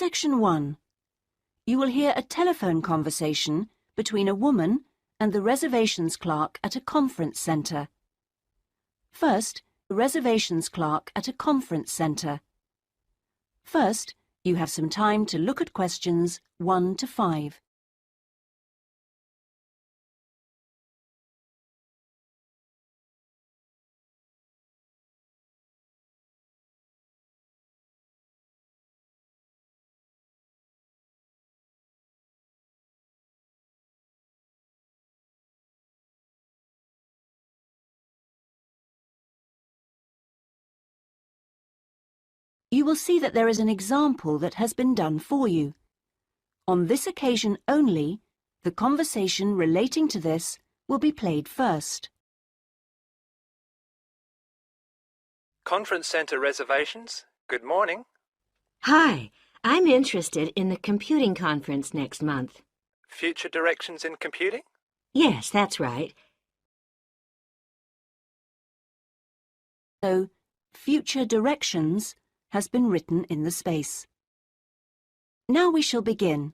Section 1. You will hear a telephone conversation between a woman and the reservations clerk at a conference centre. First, the reservations clerk at a conference centre. First, you have some time to look at questions 1 to 5. You will see that there is an example that has been done for you. On this occasion only, the conversation relating to this will be played first. Conference Centre reservations. Good morning. Hi, I'm interested in the computing conference next month. Future directions in computing? Yes, that's right. So, future directions has been written in the space. Now we shall begin.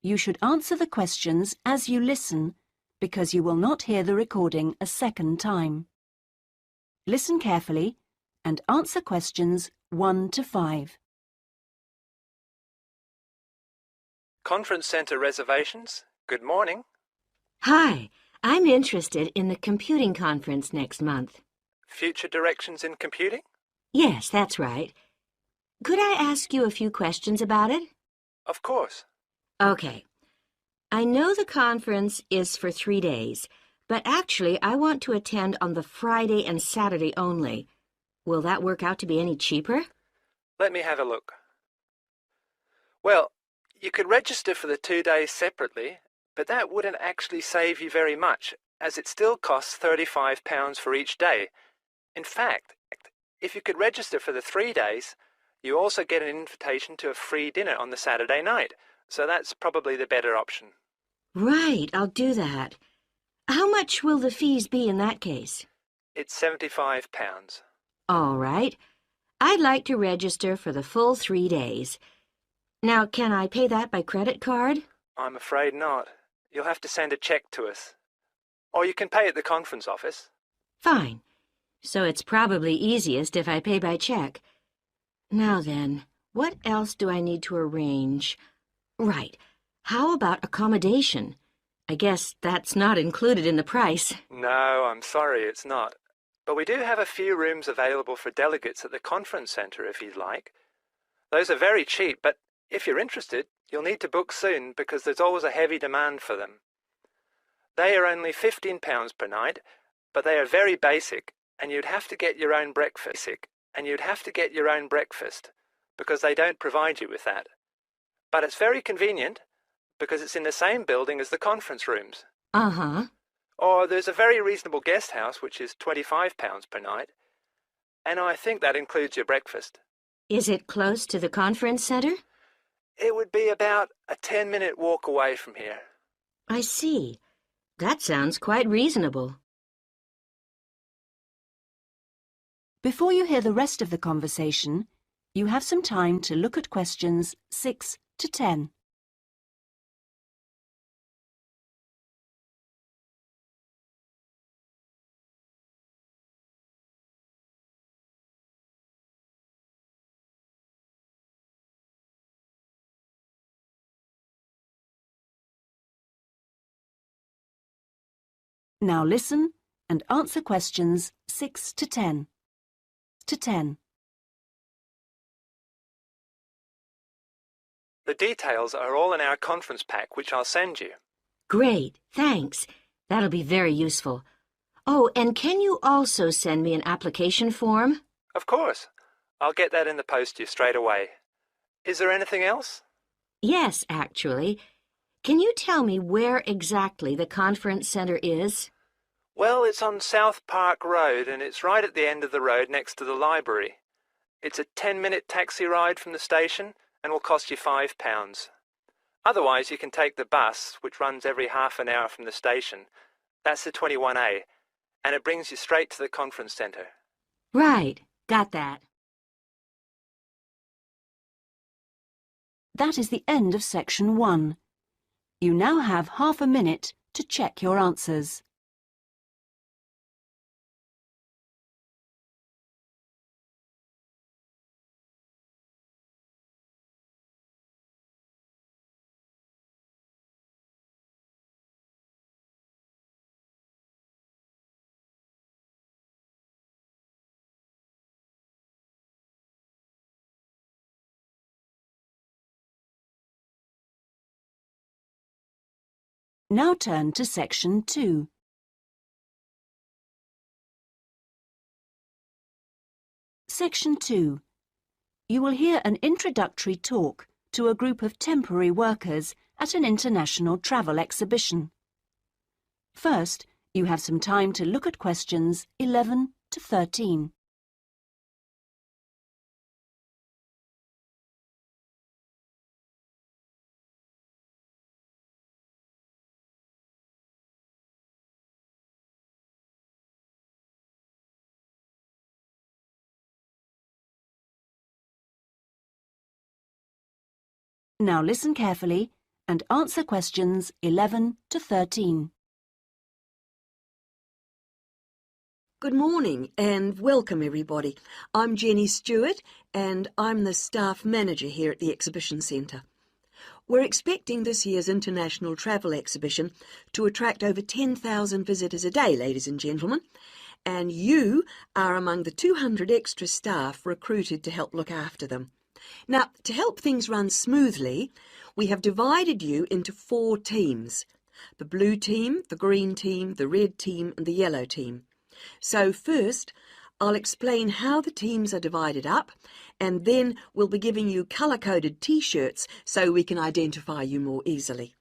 You should answer the questions as you listen, because you will not hear the recording a second time. Listen carefully and answer questions 1 to 5. Conference Centre reservations. Good morning. Hi, I'm interested in the computing conference next month. Future directions in computing? Yes, that's right. Could I ask you a few questions about it? Of course. Okay. I know the conference is for 3 days, but actually I want to attend on the Friday and Saturday only. Will that work out to be any cheaper? Let me have a look. Well, you could register for the 2 days separately, but that wouldn't actually save you very much, as it still costs £35 for each day. In fact, if you could register for the 3 days, you also get an invitation to a free dinner on the Saturday night, so that's probably the better option. Right, I'll do that. How much will the fees be in that case? It's £75. All right. I'd like to register for the full 3 days. Now, can I pay that by credit card? I'm afraid not. You'll have to send a cheque to us. Or you can pay at the conference office. Fine. So it's probably easiest if I pay by check. Now then, what else do I need to arrange? Right. How about accommodation? I guess that's not included in the price. No, I'm sorry, it's not. But we do have a few rooms available for delegates at the conference centre if you'd like. Those are very cheap, but if you're interested, you'll need to book soon because there's always a heavy demand for them. They are only £15 per night, but they are very basic, and you'd have to get your own breakfast. Because they don't provide you with that. But it's very convenient because it's in the same building as the conference rooms. Uh-huh. Or there's a very reasonable guest house, which is £25 per night, and I think that includes your breakfast. Is it close to the conference center? It would be about a 10-minute walk away from here. I see. That sounds quite reasonable. Before you hear the rest of the conversation, you have some time to look at questions 6 to 10. Now listen and answer questions 6 to 10. To 10. The details are all in our conference pack, which I'll send you. Great, thanks. That'll be very useful. Oh, and can you also send me an application form? Of course. I'll get that in the post to you straight away. Is there anything else? Yes, actually. Can you tell me where exactly the conference center is? Well, it's on South Park Road, and it's right at the end of the road next to the library. It's a 10-minute taxi ride from the station and will cost you £5. Otherwise, you can take the bus, which runs every half an hour from the station. That's the 21A, and it brings you straight to the conference centre. Right, got that. That is the end of section 1. You now have half a minute to check your answers. Now turn to section 2. Section 2. You will hear an introductory talk to a group of temporary workers at an international travel exhibition. First, you have some time to look at questions 11 to 13. Now listen carefully and answer questions 11 to 13. Good morning and welcome everybody. I'm Jenny Stewart and I'm the staff manager here at the Exhibition Centre. We're expecting this year's International Travel Exhibition to attract over 10,000 visitors a day, ladies and gentlemen, and you are among the 200 extra staff recruited to help look after them. Now, to help things run smoothly, we have divided you into 4 teams: the blue team, the green team, the red team and the yellow team. So first, I'll explain how the teams are divided up, and then we'll be giving you colour-coded T-shirts so we can identify you more easily.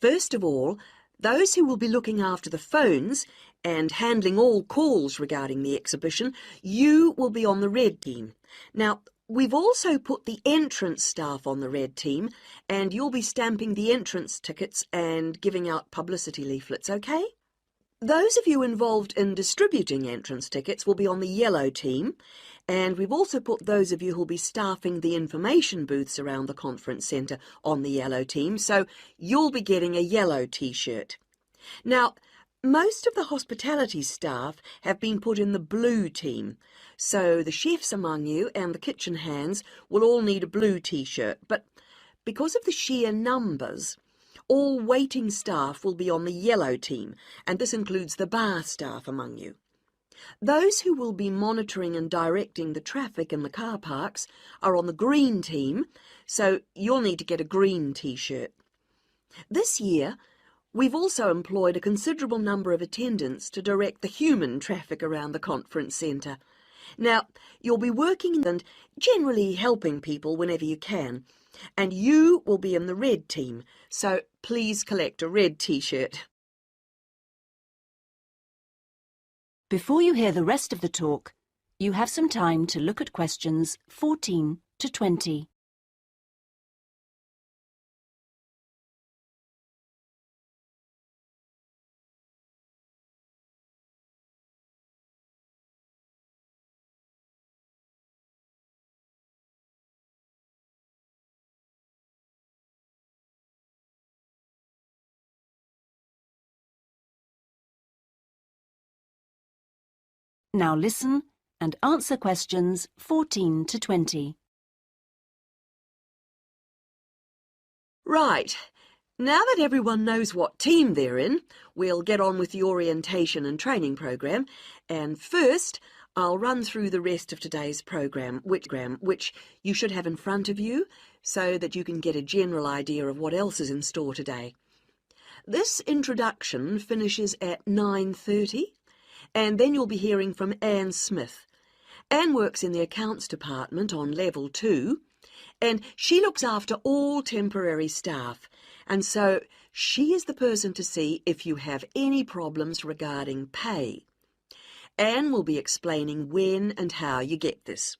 First of all, those who will be looking after the phones and handling all calls regarding the exhibition, you will be on the red team. Now, we've also put the entrance staff on the red team, and you'll be stamping the entrance tickets and giving out publicity leaflets, okay? Those of you involved in distributing entrance tickets will be on the yellow team, and we've also put those of you who'll be staffing the information booths around the conference centre on the yellow team, so you'll be getting a yellow T-shirt. Now, most of the hospitality staff have been put in the blue team, so the chefs among you and the kitchen hands will all need a blue T-shirt, but because of the sheer numbers, all waiting staff will be on the yellow team, and this includes the bar staff among you. Those who will be monitoring and directing the traffic in the car parks are on the green team, so you'll need to get a green T-shirt. This year, we've also employed a considerable number of attendants to direct the human traffic around the conference centre. Now, you'll be working and generally helping people whenever you can, and you will be in the red team, so please collect a red T-shirt. Before you hear the rest of the talk, you have some time to look at questions 14 to 20. Now listen and answer questions 14 to 20. Right, now that everyone knows what team they're in, we'll get on with the orientation and training program, and first I'll run through the rest of today's program, which you should have in front of you so that you can get a general idea of what else is in store today. This introduction finishes at 9:30. And then you'll be hearing from Anne Smith. Anne works in the accounts department on level 2, and she looks after all temporary staff, and so she is the person to see if you have any problems regarding pay. Anne will be explaining when and how you get this.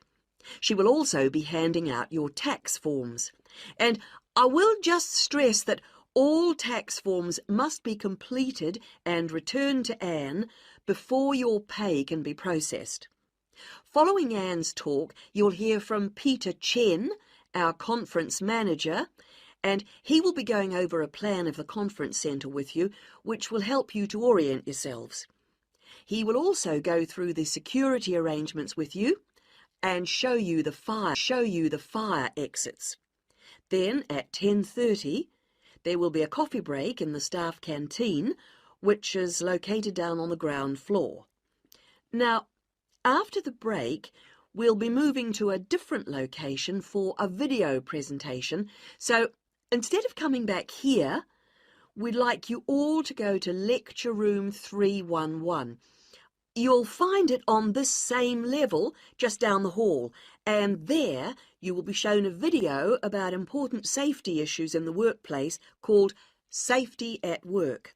She will also be handing out your tax forms, and I will just stress that all tax forms must be completed and returned to Anne before your pay can be processed. Following Anne's talk, you'll hear from Peter Chen our conference manager, and he will be going over a plan of the conference centre with you, which will help you to orient yourselves. He will also go through the security arrangements with you and show you the fire exits. Then at 10:30, there will be a coffee break in the staff canteen, which is located down on the ground floor. Now, after the break, we'll be moving to a different location for a video presentation, so instead of coming back here, we'd like you all to go to Lecture Room 311. You'll find it on this same level, just down the hall, and there you will be shown a video about important safety issues in the workplace called Safety at Work.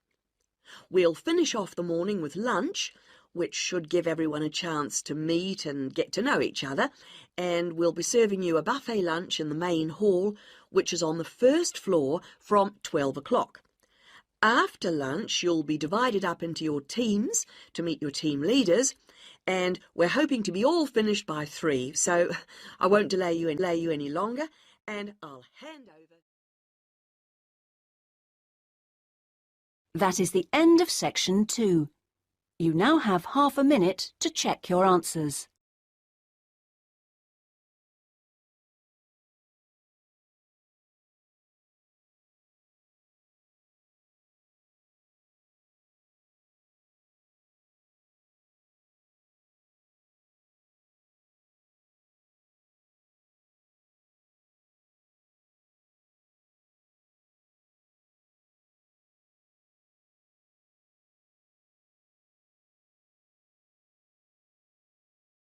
We'll finish off the morning with lunch, which should give everyone a chance to meet and get to know each other, and we'll be serving you a buffet lunch in the main hall, which is on the first floor from 12 o'clock. After lunch, you'll be divided up into your teams to meet your team leaders, and we're hoping to be all finished by 3, so I won't delay you any longer, and I'll hand over. That is the end of section 2. You now have half a minute to check your answers.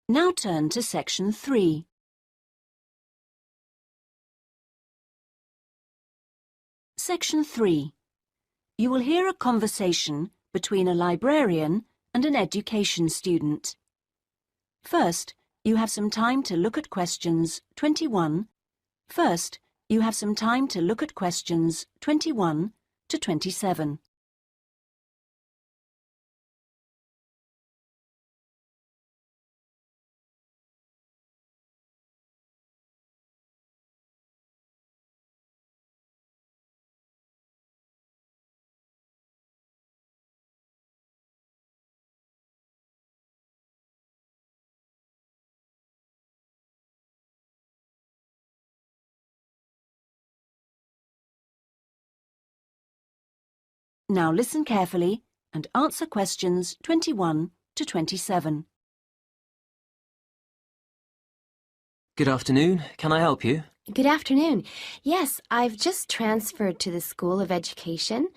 Now turn to section 3. Section 3. You will hear a conversation between a librarian and an education student. First, you have some time to look at questions 21. First, you have some time to look at questions 21 to 27. Now listen carefully and answer questions 21 to 27. Good afternoon. Can I help you? Good afternoon. Yes, I've just transferred to the School of Education,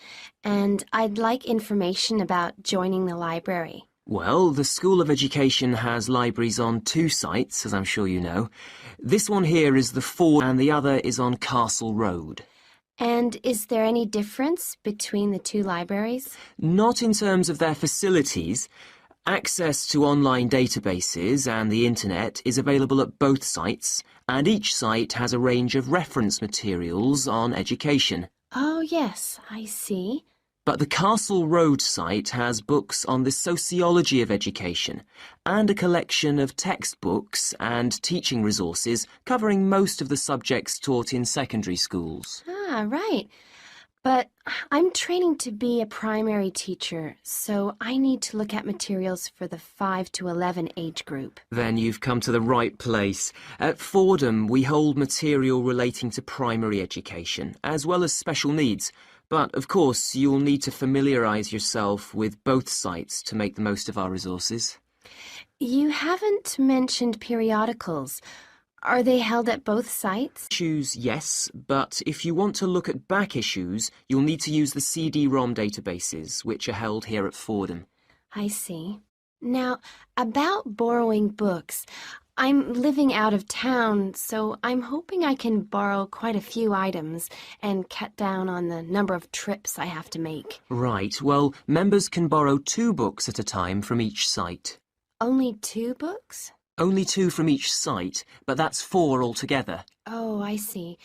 and I'd like information about joining the library. Well, the School of Education has libraries on 2 sites, as I'm sure you know. This one here is the Ford and the other is on Castle Road. And is there any difference between the 2 libraries? Not in terms of their facilities. Access to online databases and the internet is available at both sites, and each site has a range of reference materials on education. Oh, yes, I see. But the Castle Road site has books on the sociology of education and a collection of textbooks and teaching resources covering most of the subjects taught in secondary schools. Ah, right. But I'm training to be a primary teacher, so I need to look at materials for the 5 to 11 age group. Then you've come to the right place. At Fordham, we hold material relating to primary education, as well as special needs. But, of course, you'll need to familiarise yourself with both sites to make the most of our resources. You haven't mentioned periodicals. Are they held at both sites? Issues, yes, but if you want to look at back issues, you'll need to use the CD-ROM databases, which are held here at Fordham. I see. Now, about borrowing books, I'm living out of town, so I'm hoping I can borrow quite a few items and cut down on the number of trips I have to make. Right, well, members can borrow 2 books at a time from each site. Only 2 books? Only 2 from each site, but that's 4 altogether. Oh, I see.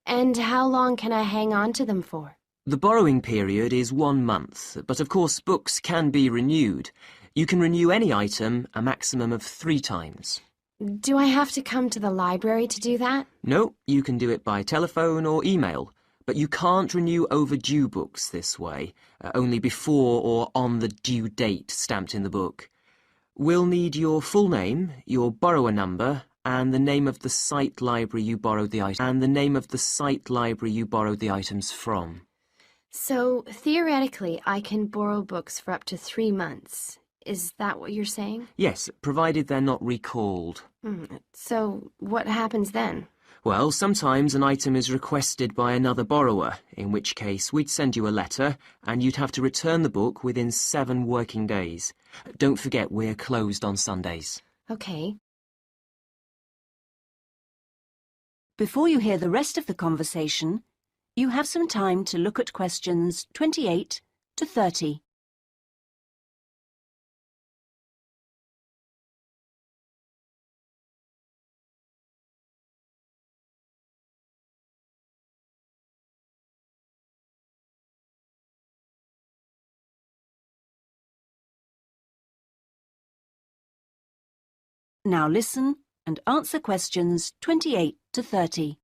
And how long can I hang on to them for? The borrowing period is 1 month, but of course books can be renewed. You can renew any item a maximum of 3 times. Do I have to come to the library to do that? No, you can do it by telephone or email, but you can't renew overdue books this way, only before or on the due date stamped in the book. We'll need your full name, your borrower number, and the name of the site library you borrowed the items from. So, theoretically, I can borrow books for up to 3 months. Is that what you're saying? Yes, provided they're not recalled. So, what happens then? Well, sometimes an item is requested by another borrower, in which case we'd send you a letter and you'd have to return the book within 7 working days. Don't forget we're closed on Sundays. Okay. Before you hear the rest of the conversation, you have some time to look at questions 28 to 30. Now listen and answer questions 28 to 30.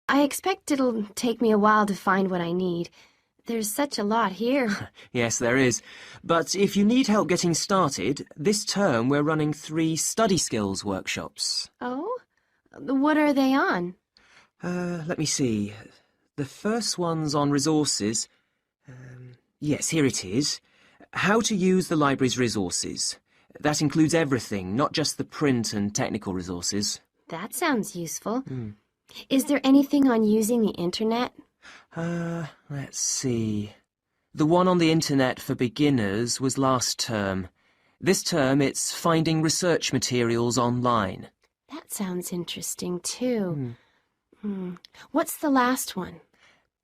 I expect it'll take me a while to find what I need. There's such a lot here. Yes, there is. But if you need help getting started, this term we're running 3 study skills workshops. Oh? What are they on? Let me see. The first one's on resources. Yes, here it is. How to use the library's resources. That includes everything, not just the print and technical resources. That sounds useful. Is there anything on using the internet? Let's see. The one on the internet for beginners was last term. This term it's finding research materials online. That sounds interesting too. What's the last one?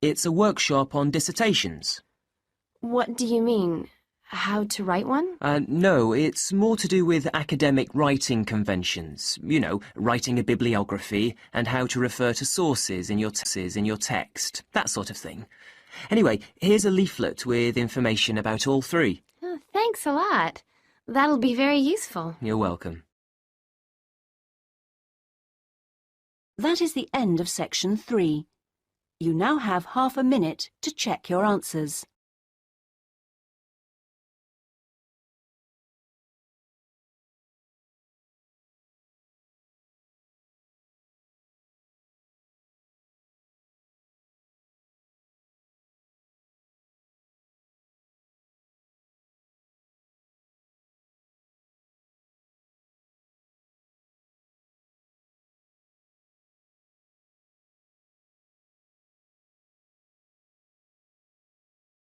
It's a workshop on dissertations. What do you mean? How to write one? No, it's more to do with academic writing conventions. You know, writing a bibliography and how to refer to sources in your text, that sort of thing. Anyway, here's a leaflet with information about all 3. Oh, thanks a lot. That'll be very useful. You're welcome. That is the end of section 3. You now have half a minute to check your answers.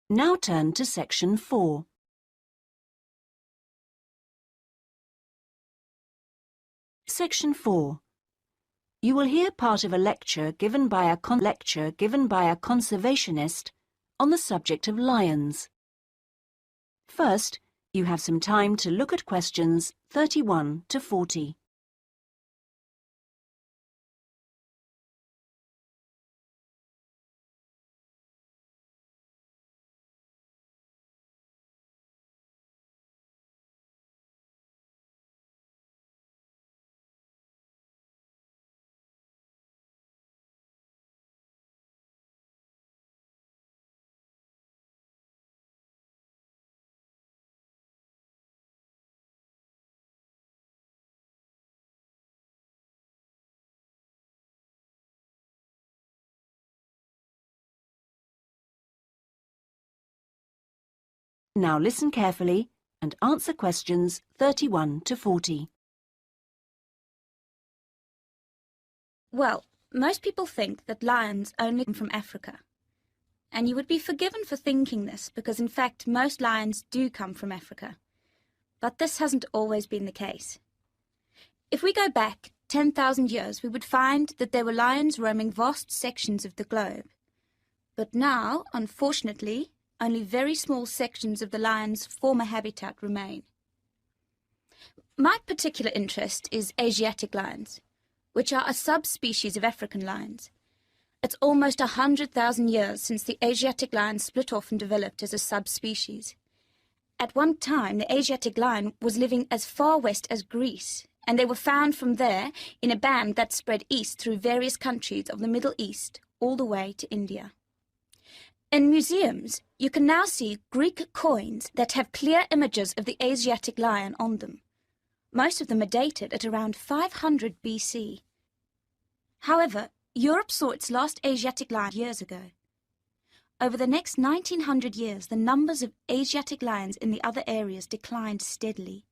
Now turn to section 4. Section 4. You will hear part of a lecture given by a conservationist on the subject of lions. First, you have some time to look at questions 31 to 40. Now listen carefully and answer questions 31 to 40. Well, most people think that lions only come from Africa. And you would be forgiven for thinking this because, in fact, most lions do come from Africa. But this hasn't always been the case. If we go back 10,000 years, we would find that there were lions roaming vast sections of the globe. But now, unfortunately, only very small sections of the lion's former habitat remain. My particular interest is Asiatic lions, which are a subspecies of African lions. It's almost 100,000 years since the Asiatic lion split off and developed as a subspecies. At one time, the Asiatic lion was living as far west as Greece and they were found from there in a band that spread east through various countries of the Middle East all the way to India. In museums, you can now see Greek coins that have clear images of the Asiatic lion on them. Most of them are dated at around 500 BC. However, Europe saw its last Asiatic lion years ago. Over the next 1900 years, the numbers of Asiatic lions in the other areas declined steadily.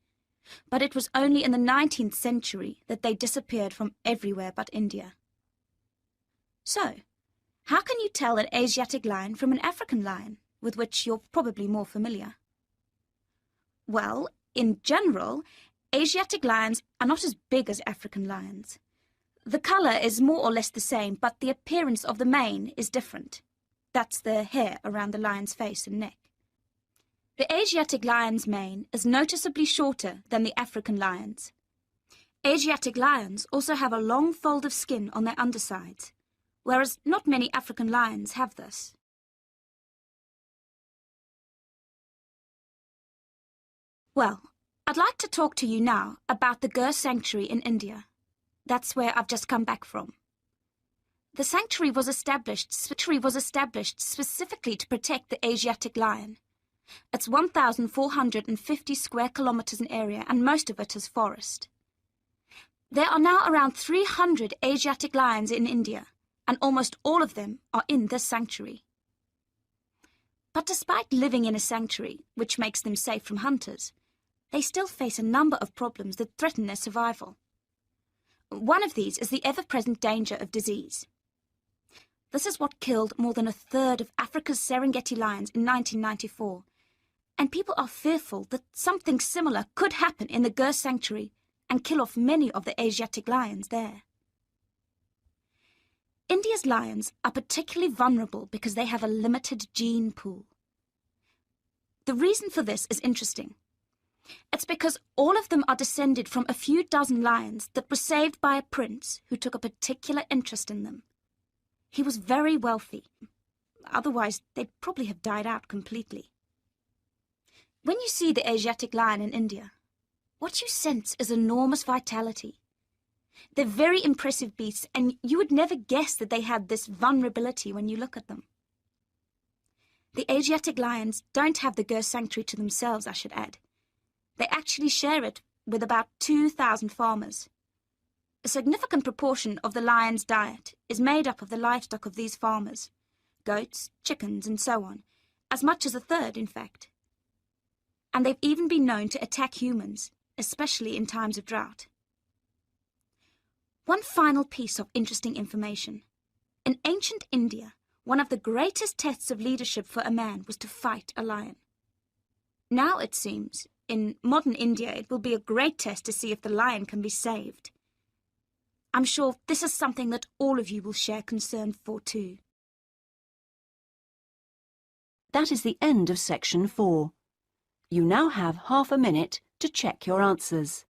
But it was only in the 19th century that they disappeared from everywhere but India. So, how can you tell an Asiatic lion from an African lion, with which you're probably more familiar? Well, in general, Asiatic lions are not as big as African lions. The colour is more or less the same, but the appearance of the mane is different. That's the hair around the lion's face and neck. The Asiatic lion's mane is noticeably shorter than the African lion's. Asiatic lions also have a long fold of skin on their undersides, whereas not many African lions have this. Well, I'd like to talk to you now about the Gir Sanctuary in India. That's where I've just come back from. The sanctuary was established specifically to protect the Asiatic lion. It's 1,450 square kilometres in area, and most of it is forest. There are now around 300 Asiatic lions in India, and almost all of them are in this sanctuary. But despite living in a sanctuary, which makes them safe from hunters, they still face a number of problems that threaten their survival. One of these is the ever-present danger of disease. This is what killed more than a third of Africa's Serengeti lions in 1994, and people are fearful that something similar could happen in the Gir Sanctuary and kill off many of the Asiatic lions there. India's lions are particularly vulnerable because they have a limited gene pool. The reason for this is interesting. It's because all of them are descended from a few dozen lions that were saved by a prince who took a particular interest in them. He was very wealthy. Otherwise, they'd probably have died out completely. When you see the Asiatic lion in India, what you sense is enormous vitality. They're very impressive beasts, and you would never guess that they had this vulnerability when you look at them. The Asiatic lions don't have the Gir Sanctuary to themselves, I should add. They actually share it with about 2,000 farmers. A significant proportion of the lion's diet is made up of the livestock of these farmers, goats, chickens, and so on, as much as a third, in fact. And they've even been known to attack humans, especially in times of drought. One final piece of interesting information. In ancient India, one of the greatest tests of leadership for a man was to fight a lion. Now, it seems, in modern India, it will be a great test to see if the lion can be saved. I'm sure this is something that all of you will share concern for too. That is the end of section 4. You now have half a minute to check your answers.